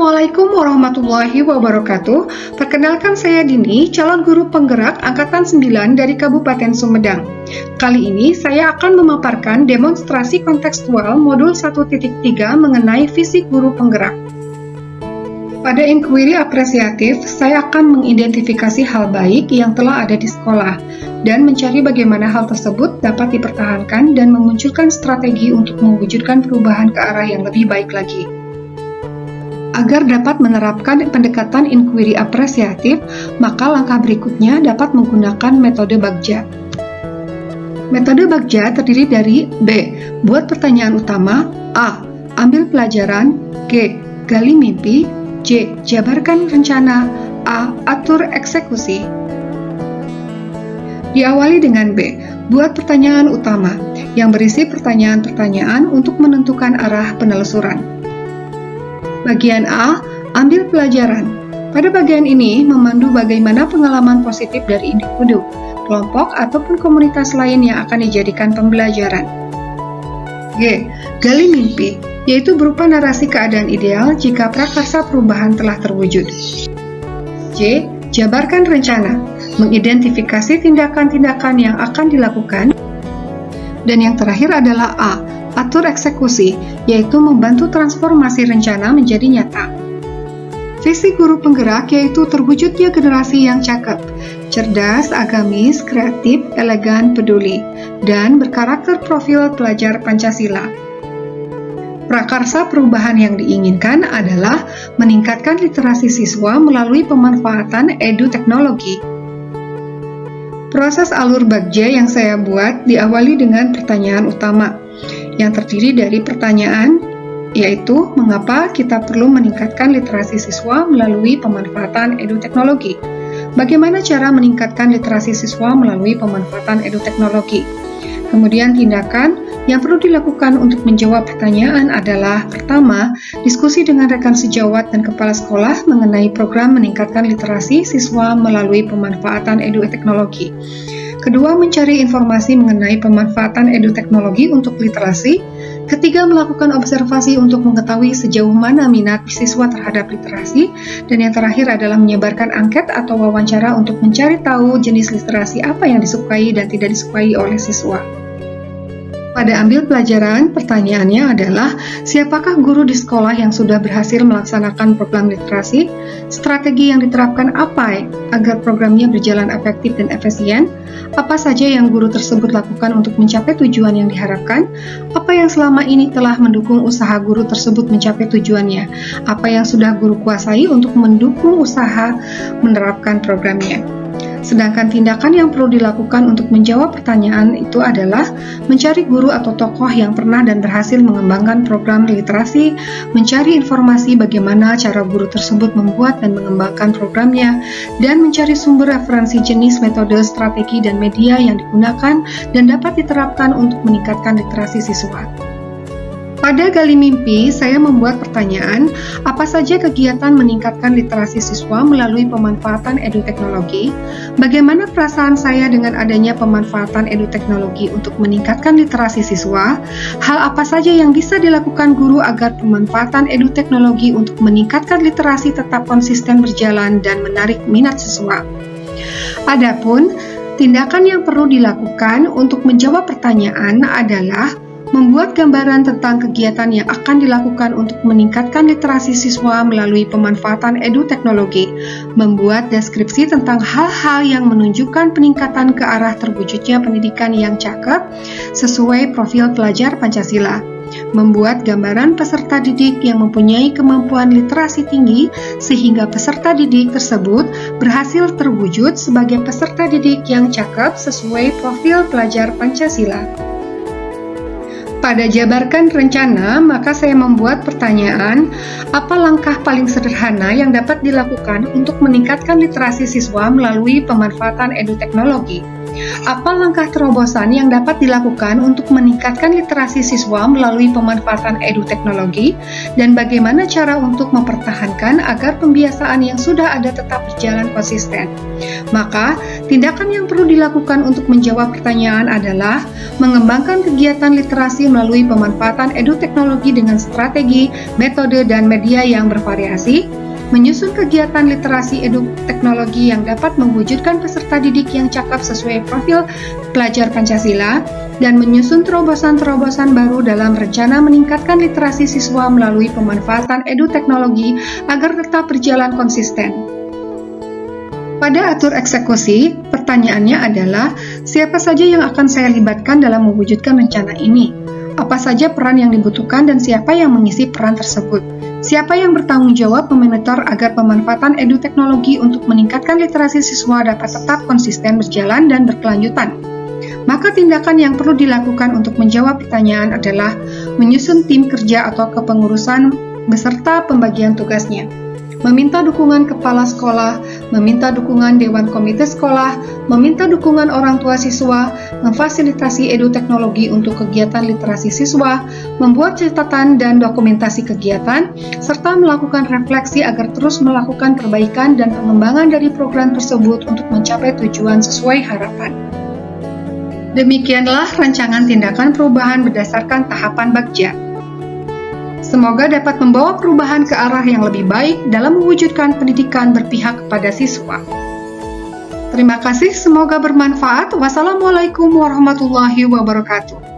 Assalamualaikum warahmatullahi wabarakatuh. Perkenalkan, saya Dini, calon guru penggerak Angkatan 9 dari Kabupaten Sumedang. Kali ini saya akan memaparkan demonstrasi kontekstual modul 1.3 mengenai visi guru penggerak. Pada inquiry apresiatif, saya akan mengidentifikasi hal baik yang telah ada di sekolah dan mencari bagaimana hal tersebut dapat dipertahankan dan memunculkan strategi untuk mewujudkan perubahan ke arah yang lebih baik lagi. Agar dapat menerapkan pendekatan inquiry apresiatif, maka langkah berikutnya dapat menggunakan metode Bagja. Metode Bagja terdiri dari B. Buat pertanyaan utama, A. Ambil pelajaran, G. Gali mimpi, C. Jabarkan rencana, A. Atur eksekusi. Diawali dengan B. Buat pertanyaan utama, yang berisi pertanyaan-pertanyaan untuk menentukan arah penelusuran. Bagian A, ambil pelajaran. Pada bagian ini, memandu bagaimana pengalaman positif dari individu, kelompok, ataupun komunitas lain yang akan dijadikan pembelajaran. G, gali mimpi, yaitu berupa narasi keadaan ideal jika prakarsa perubahan telah terwujud. C, jabarkan rencana, mengidentifikasi tindakan-tindakan yang akan dilakukan. Dan yang terakhir adalah A, atur eksekusi, yaitu membantu transformasi rencana menjadi nyata. Visi guru penggerak yaitu terwujudnya generasi yang cakep, cerdas, agamis, kreatif, elegan, peduli, dan berkarakter profil pelajar Pancasila. Prakarsa perubahan yang diinginkan adalah meningkatkan literasi siswa melalui pemanfaatan edu-teknologi. Proses alur Bagja yang saya buat diawali dengan pertanyaan utama, yang terdiri dari pertanyaan, yaitu mengapa kita perlu meningkatkan literasi siswa melalui pemanfaatan edu-teknologi. Bagaimana cara meningkatkan literasi siswa melalui pemanfaatan edu-teknologi? Kemudian tindakan yang perlu dilakukan untuk menjawab pertanyaan adalah, pertama, diskusi dengan rekan sejawat dan kepala sekolah mengenai program meningkatkan literasi siswa melalui pemanfaatan edu-teknologi. Kedua, mencari informasi mengenai pemanfaatan edu-teknologi untuk literasi. Ketiga, melakukan observasi untuk mengetahui sejauh mana minat siswa terhadap literasi. Dan yang terakhir adalah menyebarkan angket atau wawancara untuk mencari tahu jenis literasi apa yang disukai dan tidak disukai oleh siswa. Pada ambil pelajaran, pertanyaannya adalah, siapakah guru di sekolah yang sudah berhasil melaksanakan program literasi? Strategi yang diterapkan apa agar programnya berjalan efektif dan efisien? Apa saja yang guru tersebut lakukan untuk mencapai tujuan yang diharapkan? Apa yang selama ini telah mendukung usaha guru tersebut mencapai tujuannya? Apa yang sudah guru kuasai untuk mendukung usaha menerapkan programnya? Sedangkan tindakan yang perlu dilakukan untuk menjawab pertanyaan itu adalah mencari guru atau tokoh yang pernah dan berhasil mengembangkan program literasi, mencari informasi bagaimana cara guru tersebut membuat dan mengembangkan programnya, dan mencari sumber referensi jenis, metode, strategi, dan media yang digunakan dan dapat diterapkan untuk meningkatkan literasi siswa. Pada Gali Mimpi, saya membuat pertanyaan, apa saja kegiatan meningkatkan literasi siswa melalui pemanfaatan edu-teknologi? Bagaimana perasaan saya dengan adanya pemanfaatan edu-teknologi untuk meningkatkan literasi siswa? Hal apa saja yang bisa dilakukan guru agar pemanfaatan edu-teknologi untuk meningkatkan literasi tetap konsisten berjalan dan menarik minat siswa? Adapun tindakan yang perlu dilakukan untuk menjawab pertanyaan adalah membuat gambaran tentang kegiatan yang akan dilakukan untuk meningkatkan literasi siswa melalui pemanfaatan edu-teknologi, membuat deskripsi tentang hal-hal yang menunjukkan peningkatan ke arah terwujudnya pendidikan yang cakep sesuai profil pelajar Pancasila, membuat gambaran peserta didik yang mempunyai kemampuan literasi tinggi sehingga peserta didik tersebut berhasil terwujud sebagai peserta didik yang cakep sesuai profil pelajar Pancasila. Pada jabarkan rencana, maka saya membuat pertanyaan, apa langkah paling sederhana yang dapat dilakukan untuk meningkatkan literasi siswa melalui pemanfaatan edu-teknologi? Apa langkah terobosan yang dapat dilakukan untuk meningkatkan literasi siswa melalui pemanfaatan edu-teknologi, dan bagaimana cara untuk mempertahankan agar pembiasaan yang sudah ada tetap berjalan konsisten? Maka, tindakan yang perlu dilakukan untuk menjawab pertanyaan adalah mengembangkan kegiatan literasi melalui pemanfaatan edu-teknologi dengan strategi, metode, dan media yang bervariasi, menyusun kegiatan literasi edu-teknologi yang dapat mewujudkan peserta didik yang cakap sesuai profil pelajar Pancasila, dan menyusun terobosan-terobosan baru dalam rencana meningkatkan literasi siswa melalui pemanfaatan edu-teknologi agar tetap berjalan konsisten. Pada atur eksekusi, pertanyaannya adalah, siapa saja yang akan saya libatkan dalam mewujudkan rencana ini? Apa saja peran yang dibutuhkan dan siapa yang mengisi peran tersebut? Siapa yang bertanggung jawab memonitor agar pemanfaatan edu-teknologi untuk meningkatkan literasi siswa dapat tetap konsisten berjalan dan berkelanjutan? Maka tindakan yang perlu dilakukan untuk menjawab pertanyaan adalah menyusun tim kerja atau kepengurusan beserta pembagian tugasnya, meminta dukungan kepala sekolah, meminta dukungan dewan komite sekolah, meminta dukungan orang tua siswa, memfasilitasi edu-teknologi untuk kegiatan literasi siswa, membuat catatan dan dokumentasi kegiatan, serta melakukan refleksi agar terus melakukan perbaikan dan pengembangan dari program tersebut untuk mencapai tujuan sesuai harapan. Demikianlah rancangan tindakan perubahan berdasarkan tahapan Bagja. Semoga dapat membawa perubahan ke arah yang lebih baik dalam mewujudkan pendidikan berpihak kepada siswa. Terima kasih, semoga bermanfaat. Wassalamualaikum warahmatullahi wabarakatuh.